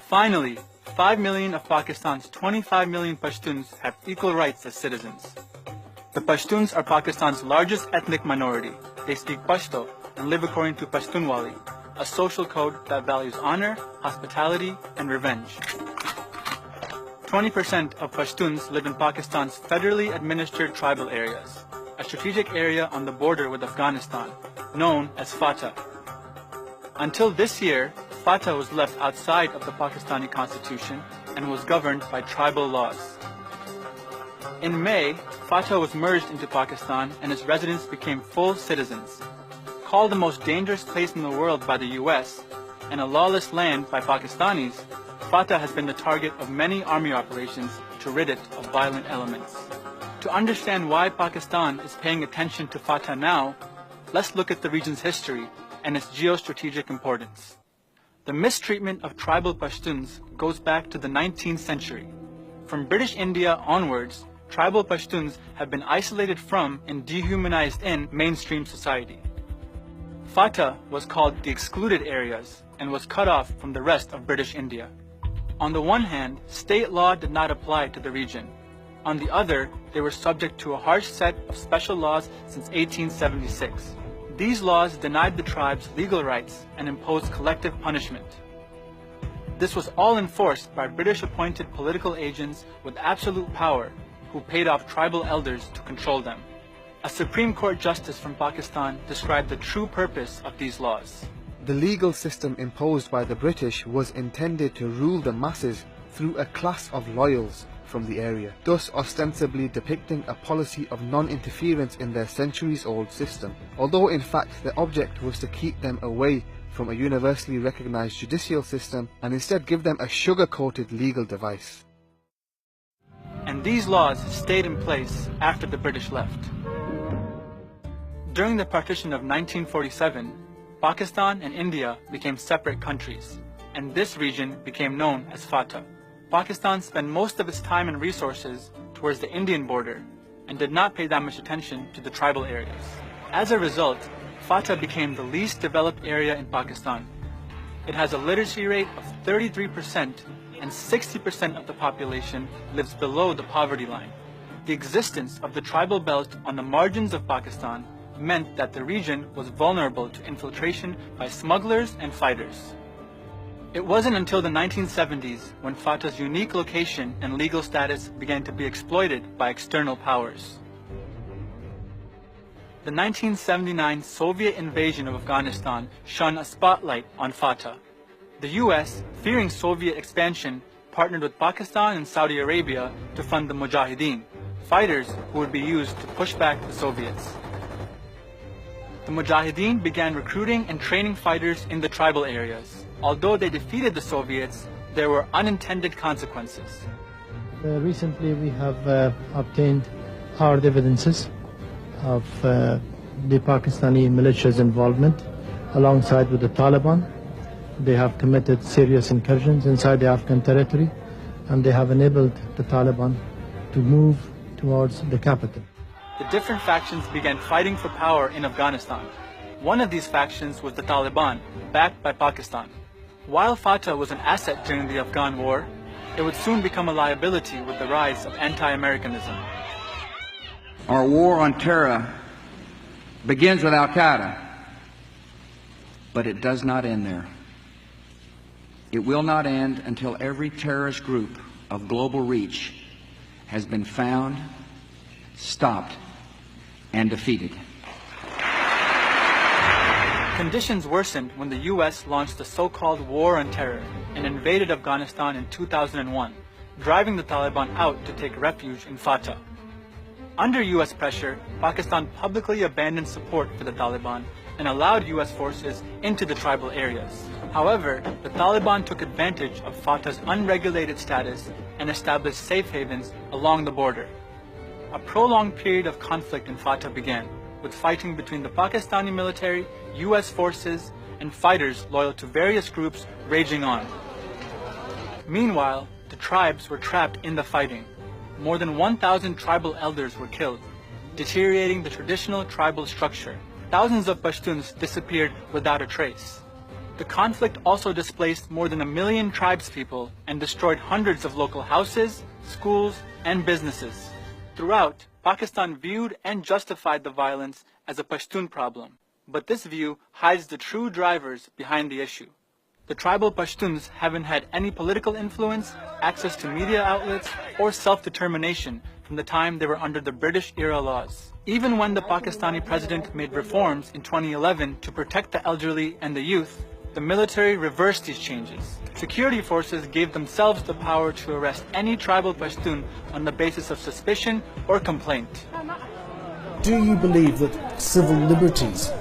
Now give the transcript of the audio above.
Finally, 5 million of Pakistan's 25 million Pashtuns have equal rights as citizens. The Pashtuns are Pakistan's largest ethnic minority. They speak Pashto and live according to Pashtunwali, a social code that values honor, hospitality, and revenge. 20% of Pashtuns live in Pakistan's federally administered tribal areas, a strategic area on the border with Afghanistan, known as FATA. Until this year, FATA was left outside of the Pakistani constitution and was governed by tribal laws. In May, FATA was merged into Pakistan and its residents became full citizens. Called the most dangerous place in the world by the US and a lawless land by Pakistanis, FATA has been the target of many army operations to rid it of violent elements. To understand why Pakistan is paying attention to FATA now, let's look at the region's history and its geostrategic importance. The mistreatment of tribal Pashtuns goes back to the 19th century. From British India onwards, tribal Pashtuns have been isolated from and dehumanized in mainstream society. FATA was called the excluded areas and was cut off from the rest of British India. On the one hand, state law did not apply to the region. On the other, they were subject to a harsh set of special laws since 1876. These laws denied the tribes legal rights and imposed collective punishment. This was all enforced by British-appointed political agents with absolute power who paid off tribal elders to control them. A Supreme Court justice from Pakistan described the true purpose of these laws. The legal system imposed by the British was intended to rule the masses through a class of loyals from the area, thus ostensibly depicting a policy of non-interference in their centuries-old system, although in fact the object was to keep them away from a universally recognized judicial system and instead give them a sugar-coated legal device. And these laws stayed in place after the British left. During the partition of 1947, Pakistan and India became separate countries, and this region became known as FATA. Pakistan spent most of its time and resources towards the Indian border and did not pay that much attention to the tribal areas. As a result, FATA became the least developed area in Pakistan. It has a literacy rate of 33% and 60% of the population lives below the poverty line. The existence of the tribal belt on the margins of Pakistan meant that the region was vulnerable to infiltration by smugglers and fighters. It wasn't until the 1970s when FATA's unique location and legal status began to be exploited by external powers. The 1979 Soviet invasion of Afghanistan shone a spotlight on FATA. The US, fearing Soviet expansion, partnered with Pakistan and Saudi Arabia to fund the Mujahideen, fighters who would be used to push back the Soviets. The Mujahideen began recruiting and training fighters in the tribal areas. Although they defeated the Soviets, there were unintended consequences. Recently we have obtained hard evidences of the Pakistani militia's involvement alongside with the Taliban. They have committed serious incursions inside the Afghan territory and they have enabled the Taliban to move towards the capital. The different factions began fighting for power in Afghanistan. One of these factions was the Taliban, backed by Pakistan. While FATA was an asset during the Afghan war, it would soon become a liability with the rise of anti-Americanism. Our war on terror begins with Al-Qaeda, but it does not end there. It will not end until every terrorist group of global reach has been found, stopped, and defeated. Conditions worsened when the US launched the so-called War on Terror and invaded Afghanistan in 2001, driving the Taliban out to take refuge in FATA. Under US pressure, Pakistan publicly abandoned support for the Taliban and allowed US forces into the tribal areas. However, the Taliban took advantage of FATA's unregulated status and established safe havens along the border. A prolonged period of conflict in FATA began, with fighting between the Pakistani military, US forces, and fighters loyal to various groups raging on. Meanwhile, the tribes were trapped in the fighting. More than 1,000 tribal elders were killed, deteriorating the traditional tribal structure. Thousands of Pashtuns disappeared without a trace. The conflict also displaced more than 1 million tribespeople and destroyed hundreds of local houses, schools, and businesses. Throughout, Pakistan viewed and justified the violence as a Pashtun problem, but this view hides the true drivers behind the issue. The tribal Pashtuns haven't had any political influence, access to media outlets, or self-determination from the time they were under the British-era laws. Even when the Pakistani president made reforms in 2011 to protect the elderly and the youth, the military reversed these changes. Security forces gave themselves the power to arrest any tribal Pashtun on the basis of suspicion or complaint. Do you believe that civil liberties